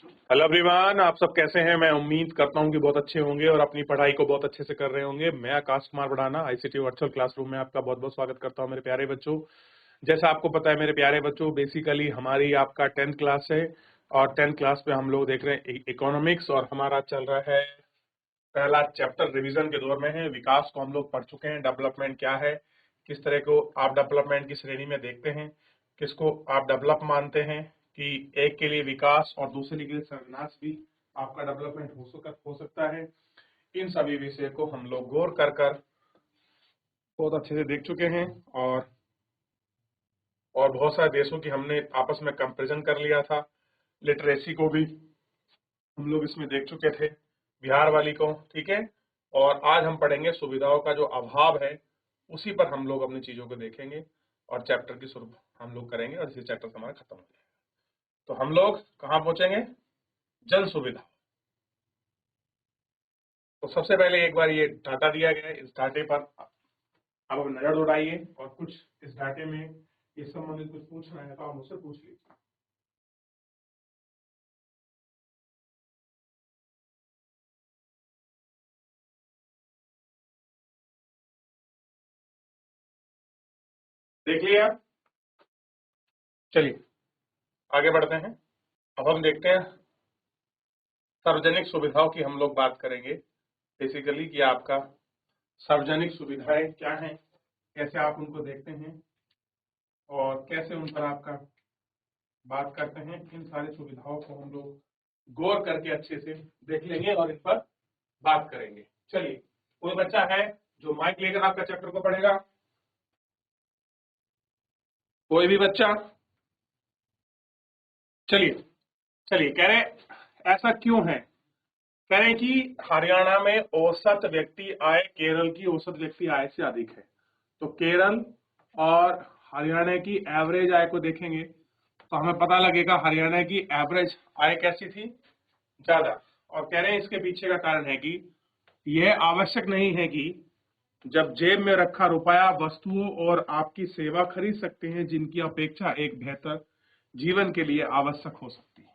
Hello everyone, आप सब कैसे हैं। मैं उम्मीद करता हूं कि बहुत अच्छे होंगे और अपनी पढ़ाई को बहुत अच्छे से कर रहे होंगे। मैं आकाश कुमार बढ़ाना आईसीटी वर्चुअल क्लासरूम में आपका बहुत बहुत स्वागत करता हूं मेरे प्यारे बच्चों। जैसा आपको पता है मेरे प्यारे बच्चों, बेसिकली हमारी आपका 10th क्लास है और 10th क्लास में हम लोग देख रहे हैं इकोनॉमिक्स और हमारा चल रहा है पहला चैप्टर। रिवीजन के दौर में है। विकास को हम लोग पढ़ चुके हैं। डेवलपमेंट क्या है, किस तरह को आप डेवलपमेंट की श्रेणी में देखते हैं, किसको आप डेवलप मानते हैं कि एक के लिए विकास और दूसरे के लिए सर्वनाश भी आपका डेवलपमेंट हो सकता है। इन सभी विषय को हम लोग गौर कर बहुत अच्छे से देख चुके हैं और बहुत सारे देशों की हमने आपस में कंपेरिजन कर लिया था। लिटरेसी को भी हम लोग इसमें देख चुके थे, बिहार वाली को, ठीक है। और आज हम पढ़ेंगे सुविधाओं का जो अभाव है, उसी पर हम लोग अपनी चीजों को देखेंगे और चैप्टर की शुरू हम लोग करेंगे और इसी चैप्टर हमारा खत्म हो जाएगा। तो हम लोग कहाँ पहुंचेंगे? जन सुविधा। तो सबसे पहले एक बार ये डाटा दिया गया है, इस डाटे पर अब आप नजर दौड़ाइए और कुछ इस डाटे में इस संबंधित कुछ पूछना है तो आप मुझसे पूछ लीजिए। देख लिया? चलिए आगे बढ़ते हैं। अब हम देखते हैं सार्वजनिक सुविधाओं की हम लोग बात करेंगे। बेसिकली कि आपका सार्वजनिक सुविधाएं क्या हैं, कैसे आप उनको देखते हैं और कैसे उन पर आपका बात करते हैं। इन सारी सुविधाओं को हम लोग गौर करके अच्छे से देख लेंगे और इस पर बात करेंगे। चलिए, कोई बच्चा है जो माइक लेकर आपका चैप्टर को पढ़ेगा? कोई भी बच्चा? चलिए चलिए, कह रहे ऐसा क्यों है? कह रहे हैं कि हरियाणा में औसत व्यक्ति आय केरल की औसत व्यक्ति आय से अधिक है। तो केरल और हरियाणा की एवरेज आय को देखेंगे तो हमें पता लगेगा हरियाणा की एवरेज आय कैसी थी, ज्यादा। और कह रहे हैं इसके पीछे का कारण है कि यह आवश्यक नहीं है कि जब जेब में रखा रुपया वस्तुओं और आपकी सेवा खरीद सकते हैं जिनकी अपेक्षा एक बेहतर जीवन के लिए आवश्यक हो सकती है।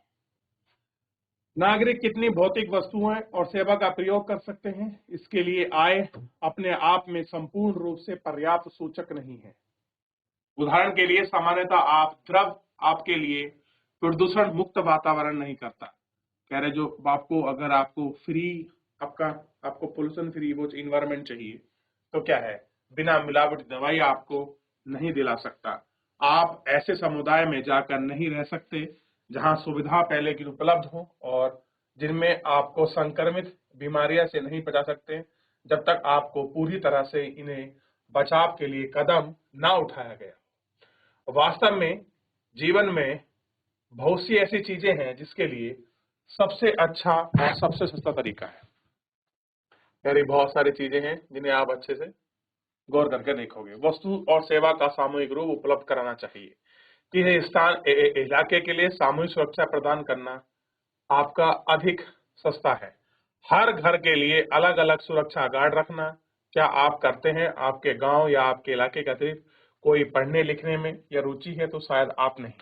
नागरिक कितनी भौतिक वस्तुएं और सेवा का प्रयोग कर सकते हैं, इसके लिए आय अपने आप में संपूर्ण रूप से पर्याप्त सूचक नहीं है। उदाहरण के लिए सामान्यतः आप द्रव आपके लिए प्रदूषण मुक्त वातावरण नहीं करता। कह रहे जो आपको अगर आपको फ्री आपको पोल्यूशन फ्री वो इन्वायरमेंट चाहिए तो क्या है, बिना मिलावट दवाई आपको नहीं दिला सकता। आप ऐसे समुदाय में जाकर नहीं रह सकते जहां सुविधा पहले की उपलब्ध हो और जिनमें आपको संक्रमित बीमारियां से नहीं बचा सकते जब तक आपको पूरी तरह से इन्हें बचाव के लिए कदम ना उठाया गया। वास्तव में जीवन में बहुत सी ऐसी चीजें हैं जिसके लिए सबसे अच्छा और सबसे सस्ता तरीका है। यानी बहुत सारी चीजें हैं जिन्हें आप अच्छे से गौर करके देखोगे। वस्तु और सेवा का सामूहिक रूप उपलब्ध कराना चाहिए। किसी स्थान इलाके के लिए सामूहिक सुरक्षा प्रदान करना आपका अधिक सस्ता है। हर घर के लिए अलग अलग सुरक्षा गार्ड रखना क्या आप करते हैं? आपके गांव या आपके इलाके के अतिरिक्त कोई पढ़ने लिखने में या रुचि है तो शायद आप नहीं।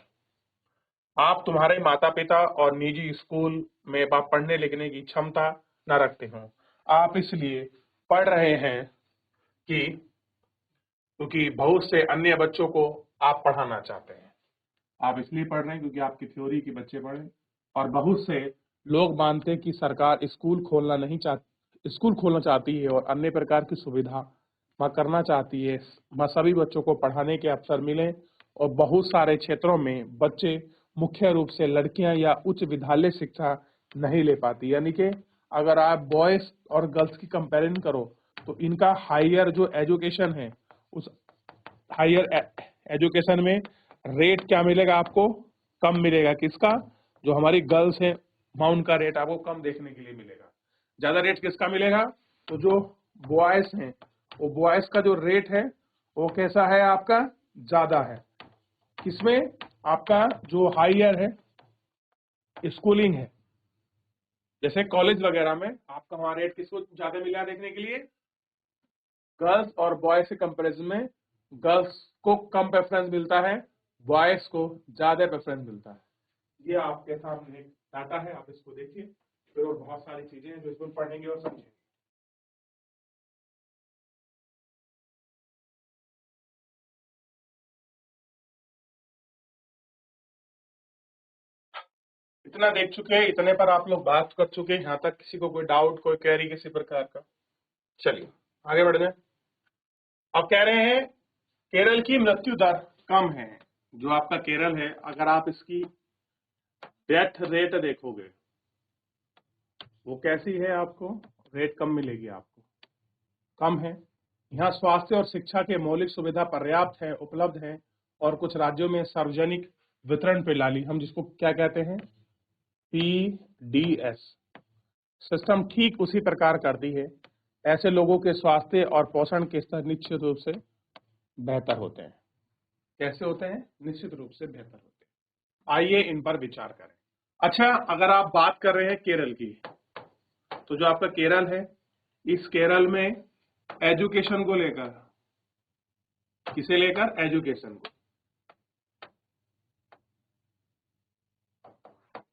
आप तुम्हारे माता पिता और निजी स्कूल में पढ़ने लिखने की क्षमता न रखते हो। आप इसलिए पढ़ रहे हैं कि क्योंकि बहुत से अन्य बच्चों को आप पढ़ाना चाहते हैं। आप इसलिए पढ़ रहे हैं क्योंकि आपकी थ्योरी के बच्चे पढ़े। और बहुत से लोग मानते हैं कि सरकार स्कूल खोलना चाहती है और अन्य प्रकार की सुविधा करना चाहती है, सभी बच्चों को पढ़ाने के अवसर मिले। और बहुत सारे क्षेत्रों में बच्चे, मुख्य रूप से लड़कियां या उच्च विद्यालय शिक्षा नहीं ले पाती। यानी कि अगर आप बॉयज और गर्ल्स की कंपेरिजन करो तो इनका हायर जो एजुकेशन है, उस हायर एजुकेशन में रेट क्या मिलेगा आपको? कम मिलेगा। किसका? जो हमारी गर्ल्स हैं वहां उनका रेट आपको कम देखने के लिए मिलेगा। ज्यादा रेट किसका मिलेगा? तो जो बॉयज हैं, वो बॉयज का जो रेट है वो कैसा है आपका? ज्यादा है। किसमें? आपका जो हायर है स्कूलिंग है, जैसे कॉलेज वगैरह में आपका वहां रेट किसको ज्यादा मिला देखने के लिए? गर्ल्स और बॉयज के कंपैरिजन में गर्ल्स को कम प्रेफरेंस मिलता है, बॉयज को ज्यादा प्रेफरेंस मिलता है। ये आपके सामने एक डाटा है, आप इसको देखिए, फिर और बहुत सारी चीजें हैं जो इसमें पढ़ेंगे और समझेंगे। इतना देख चुके हैं, इतने पर आप लोग बात कर चुके हैं, यहाँ तक किसी को कोई डाउट, कोई क्वेरी किसी प्रकार का? चलिए आगे बढ़ जाए। अब कह रहे हैं केरल की मृत्यु दर कम है। जो आपका केरल है, अगर आप इसकी डेथ रेट देखोगे, वो कैसी है, आपको रेट कम मिलेगी, आपको कम है। यहाँ स्वास्थ्य और शिक्षा के मौलिक सुविधा पर्याप्त है, उपलब्ध है, और कुछ राज्यों में सार्वजनिक वितरण प्रणाली, हम जिसको क्या कहते हैं, PDS सिस्टम, ठीक उसी प्रकार करती है। ऐसे लोगों के स्वास्थ्य और पोषण के स्तर निश्चित रूप से बेहतर होते हैं। कैसे होते हैं? निश्चित रूप से बेहतर होते हैं। आइए इन पर विचार करें। अच्छा, अगर आप बात कर रहे हैं केरल की, तो जो आपका केरल है, इस केरल में एजुकेशन को लेकर, किसे लेकर? एजुकेशन को,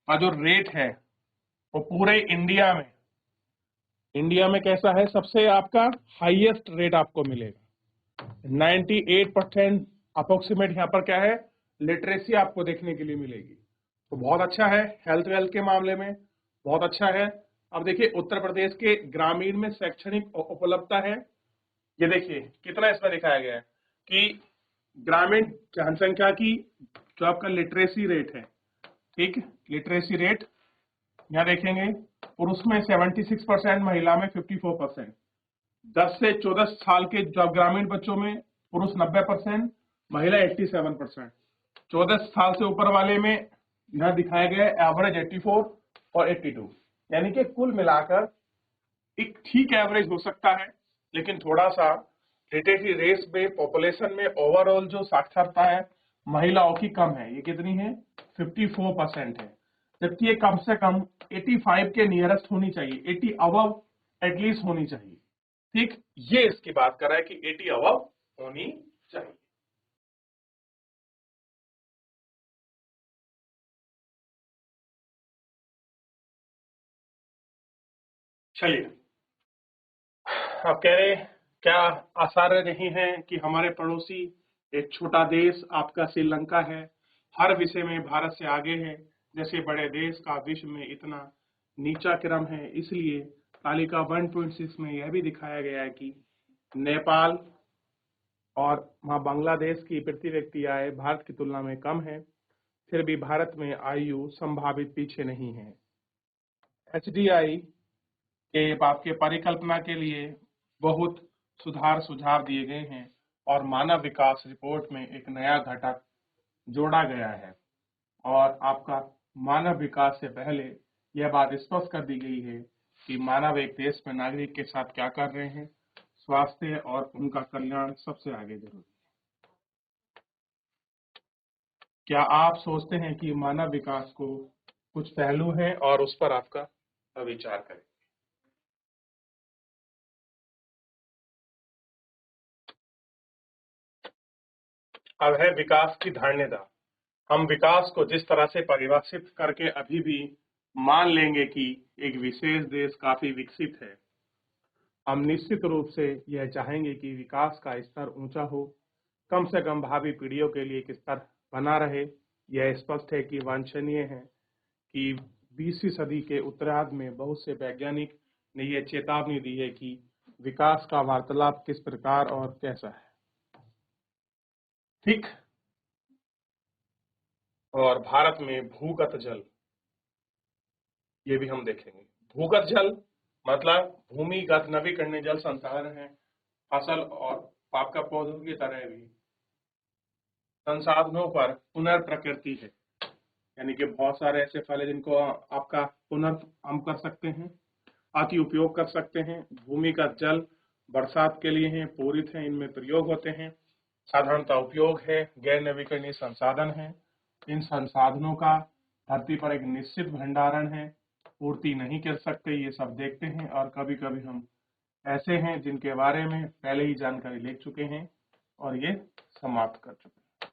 का जो रेट है वो पूरे इंडिया में कैसा है? सबसे आपका हाईएस्ट रेट आपको मिलेगा। 98% अप्रोक्सीमेट यहाँ पर क्या है, लिटरेसी आपको देखने के लिए मिलेगी। तो बहुत अच्छा है, हेल्थ वेल्थ के मामले में बहुत अच्छा है। अब देखिए उत्तर प्रदेश के ग्रामीण में शैक्षणिक उपलब्धता है, ये देखिए कितना इसमें दिखाया गया है कि ग्रामीण जनसंख्या की जो आपका लिटरेसी रेट है, ठीक, लिटरेसी रेट यहाँ देखेंगे, पुरुष में 76%, महिला में 54%। 10 से 14 साल के जो ग्रामीण बच्चों में पुरुष 90%, महिला 87%। 14 साल से ऊपर वाले में यहाँ दिखाया गया है एवरेज 84 और 82, यानी कि कुल मिलाकर एक ठीक एवरेज हो सकता है, लेकिन थोड़ा सा लिटरेसी रेट में पॉपुलेशन में ओवरऑल जो साक्षरता है महिलाओं की कम है। ये कितनी है? 54% है, जबकि ये कम से कम 85 के नियरेस्ट होनी चाहिए, 80 अबव एटलीस्ट होनी चाहिए। ठीक, ये इसकी बात कर रहा है कि 80 अबव होनी चाहिए। चलिए, आप कह रहे हैं क्या आश्चर्य नहीं है कि हमारे पड़ोसी एक छोटा देश आपका श्रीलंका है, हर विषय में भारत से आगे है, जैसे बड़े देश का विश्व में इतना नीचा क्रम है। इसलिए तालिका 1.6 में यह भी दिखाया गया है कि नेपाल और वहाँ बांग्लादेश की प्रति व्यक्ति आय भारत की तुलना में कम है, फिर भी भारत में आयु संभावित पीछे नहीं है। HDI के आपके परिकल्पना के लिए बहुत सुधार सुझाव दिए गए हैं, और मानव विकास रिपोर्ट में एक नया घटक जोड़ा गया है। और आपका मानव विकास से पहले यह बात स्पष्ट कर दी गई है कि मानव एक देश में नागरिक के साथ क्या कर रहे हैं, स्वास्थ्य और उनका कल्याण सबसे आगे जरूरी है। क्या आप सोचते हैं कि मानव विकास को कुछ पहलू हैं और उस पर आपका विचार करें? अब है विकास की धारणा। हम विकास को जिस तरह से परिभाषित करके अभी भी मान लेंगे कि एक विशेष देश काफी विकसित है, हम निश्चित रूप से यह चाहेंगे कि विकास का स्तर ऊंचा हो, कम से कम भावी पीढ़ियों के लिए एक स्तर बना रहे। यह स्पष्ट है कि वांछनीय है कि 20वीं सदी के उत्तरार्ध में बहुत से वैज्ञानिक ने यह चेतावनी दी है कि विकास का वार्तालाप किस प्रकार और कैसा है। ठीक, और भारत में भूगत जल, ये भी हम देखेंगे। भूगत जल मतलब भूमिगत नवीकरणीय जल संसाधन है, फसल और आपका पौधों की तरह भी संसाधनों पर पुनर्प्रकृति है, यानी कि बहुत सारे ऐसे फल है जिनको आपका हम कर सकते हैं, अति उपयोग कर सकते हैं। भूमिगत जल बरसात के लिए हैं, पूरित हैं, इनमें प्रयोग होते हैं, साधारणतः उपयोग है, गैर नवीकरणीय संसाधन है। इन संसाधनों का धरती पर एक निश्चित भंडारण है, पूर्ति नहीं कर सकते, ये सब देखते हैं। और कभी कभी हम ऐसे हैं जिनके बारे में पहले ही जानकारी ले चुके हैं और ये समाप्त कर चुके हैं।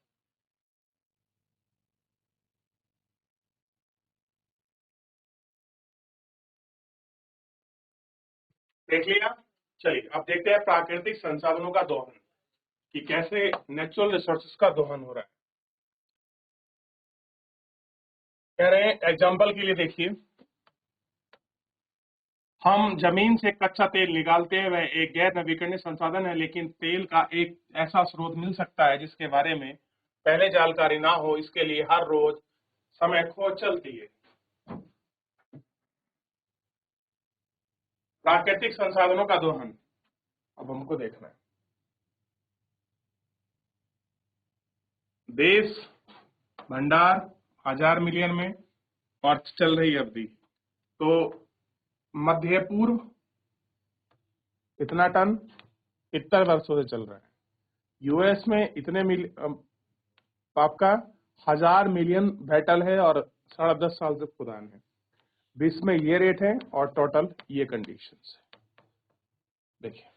देख लिया। चलिए अब देखते हैं प्राकृतिक संसाधनों का दोहन, कि कैसे नेचुरल रिसोर्सेज का दोहन हो रहा है। कह रहे हैं एग्जाम्पल के लिए देखिए, हम जमीन से कच्चा तेल निकालते हैं, वह एक गैर नवीकरणीय संसाधन है, लेकिन तेल का एक ऐसा स्रोत मिल सकता है जिसके बारे में पहले जानकारी ना हो, इसके लिए हर रोज समय खोज चलती है। प्राकृतिक संसाधनों का दोहन अब हमको देखना है। देश भंडार 1000 मिलियन में और चल रही अवधि, तो मध्य पूर्व इतना टन 70 वर्षों से चल रहा है। यूएस में इतने आपका 1000 मिलियन बैटल है और 10.5 साल से खुदान है। विश्व में ये रेट है और टोटल ये कंडीशंस है। देखिए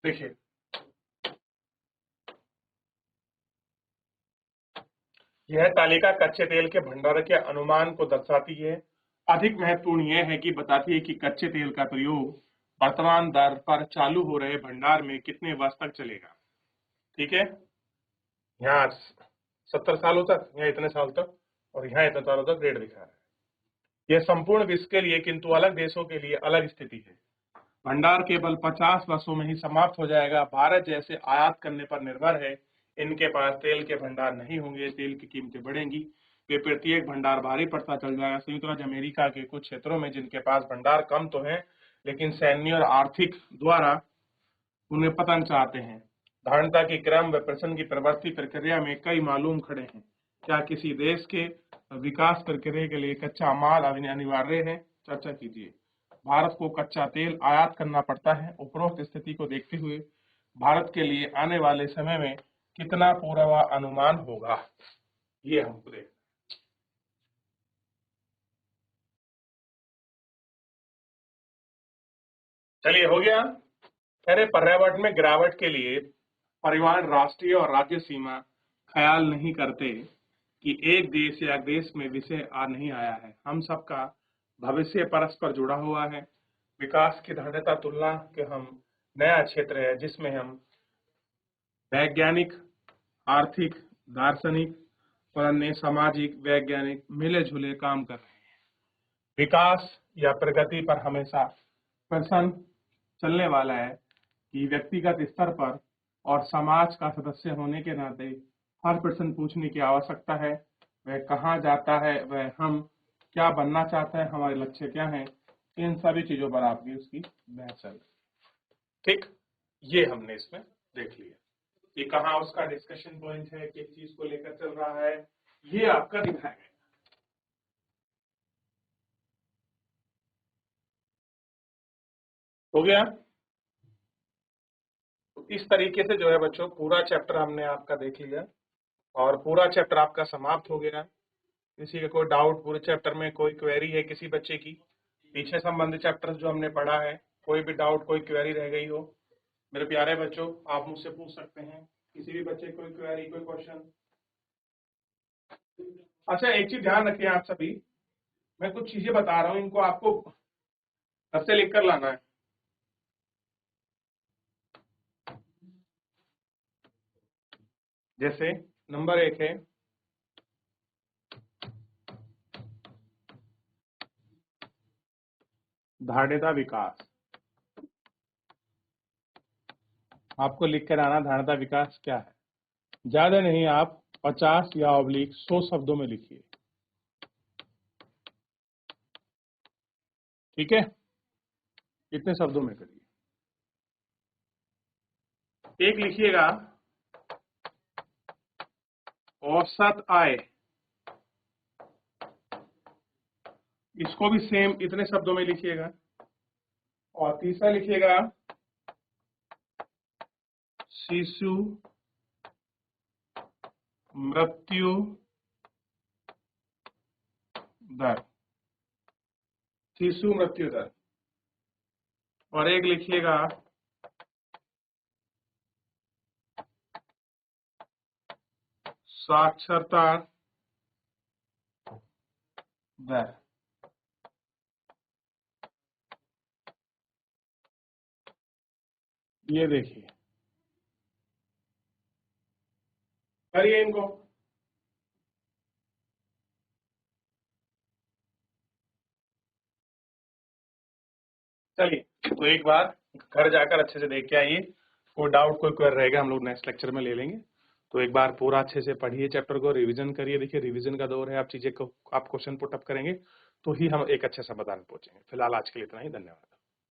देखिए यह तालिका कच्चे तेल के भंडार के अनुमान को दर्शाती है। अधिक महत्वपूर्ण यह है कि बताती है कि कच्चे तेल का प्रयोग वर्तमान दर पर चालू हो रहे भंडार में कितने वर्ष तक चलेगा। ठीक है, यहाँ 70 सालों तक, यहाँ इतने साल तक, और यहाँ इतने सालों तक रेट दिखा रहा है। यह संपूर्ण विश्व के लिए, किंतु अलग देशों के लिए अलग स्थिति है। भंडार केवल 50 वर्षों में ही समाप्त हो जाएगा। भारत जैसे आयात करने पर निर्भर है, इनके पास तेल के भंडार नहीं होंगे, तेल की कीमतें बढ़ेंगी, वे प्रत्येक भंडार भारी पड़ता चल जाएगा। संयुक्त राज्य अमेरिका के कुछ क्षेत्रों में जिनके पास भंडार कम तो है, लेकिन सैन्य और आर्थिक द्वारा उन्हें पतन चाहते हैं। धारणता की क्रम व प्रश्न की प्रवृत्ति प्रक्रिया में कई मालूम खड़े हैं। क्या किसी देश के विकास प्रक्रिया के लिए कच्चा माल अनिवार्य है? चर्चा कीजिए। भारत को कच्चा तेल आयात करना पड़ता है। उपरोक्त स्थिति को देखते हुए भारत के लिए आने वाले समय में कितना पूर्वानुमान होगा, ये हमको देखना। चलिए हो गया। अरे पर्यावरण में गिरावट के लिए परिवहन राष्ट्रीय और राज्य सीमा ख्याल नहीं करते कि एक देश या देश में विषय आ नहीं आया है। हम सबका भविष्य परस्पर जुड़ा हुआ है। विकास की धारणता तुलना के हम नया क्षेत्र है जिसमें हम वैज्ञानिक, आर्थिक, दार्शनिक और अन्य सामाजिक वैज्ञानिक मिले जुले काम कर रहे हैं। विकास या प्रगति पर हमेशा प्रश्न चलने वाला है कि व्यक्तिगत स्तर पर और समाज का सदस्य होने के नाते हर प्रश्न पूछने की आवश्यकता है। वह कहाँ जाता है, वह हम क्या बनना चाहता है, हमारे लक्ष्य क्या है, इन सभी चीजों पर आपकी उसकी बहस चल रही है। ठीक, ये हमने इसमें देख लिया कि कहाँ उसका डिस्कशन पॉइंट है, किस चीज को लेकर चल रहा है, ये आपका दिखाया गया। हो गया। तो इस तरीके से जो है बच्चों पूरा चैप्टर हमने आपका देख लिया और पूरा चैप्टर आपका समाप्त हो गया। किसी का कोई डाउट पूरे चैप्टर में, कोई क्वेरी है किसी बच्चे की, पीछे संबंधित चैप्टर जो हमने पढ़ा है, कोई भी डाउट, कोई क्वेरी रह गई हो, मेरे प्यारे बच्चों आप मुझसे पूछ सकते हैं। किसी भी बच्चे कोई क्वेरी, कोई क्वेश्चन। अच्छा एक चीज ध्यान रखिए आप सभी, मैं कुछ चीजें बता रहा हूँ, इनको आपको घर से लिख कर लाना है। जैसे नंबर 1 है धारणता विकास। आपको लिख कर आना धारणता विकास क्या है। ज्यादा नहीं, आप 50 या ऑब्लिक 100 शब्दों में लिखिए। ठीक है, कितने शब्दों में करिए। एक लिखिएगा औसत आय, इसको भी सेम इतने शब्दों में लिखिएगा। और तीसरा लिखिएगा शिशु मृत्यु दर, शिशु मृत्यु दर। और एक लिखिएगा साक्षरता वेर। ये देखिए, करिए इनको। चलिए, तो एक बार घर जाकर अच्छे से देख के आइए, कोई डाउट कोई क्वेरी रहेगा हम लोग नेक्स्ट लेक्चर में ले लेंगे। तो एक बार पूरा अच्छे से पढ़िए चैप्टर को, रिवीजन करिए। देखिए रिवीजन का दौर है, आप चीजें को आप क्वेश्चन पुट अप करेंगे तो ही हम एक अच्छे समाधान पहुंचेंगे। फिलहाल आज के लिए इतना ही, धन्यवाद।